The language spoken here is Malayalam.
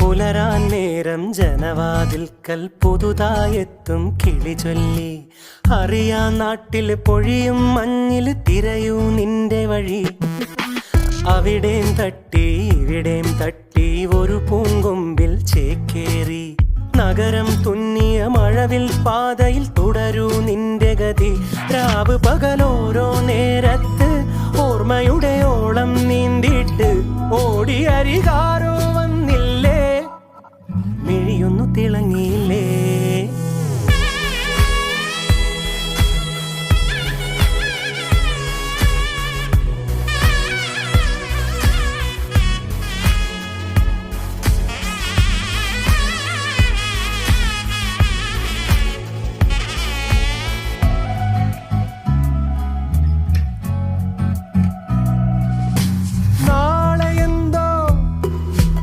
പുലരാൻ നേരം ജനവാതിൽക്കൽ പുതുതായെത്തും കിളി ചൊല്ലി. അറിയാൻ നാട്ടിൽ പൊഴിയും മഞ്ഞിൽ തിരയൂ നിന്റെ വഴി. അവിടേം തട്ടി ഇവിടേം തട്ടി ഒരു പൂങ്കൊമ്പിൽ ചേക്കേറി. നഗരം തുന്നിയ മഴവിൽ പാതയിൽ തുടരൂ നിന്റെ ഗതി. രാവ് പകലോരോ നേരത്ത് ഓർമ്മയുടെ ഓളം നീന്തിട്ട് ഓടിയരികാരോ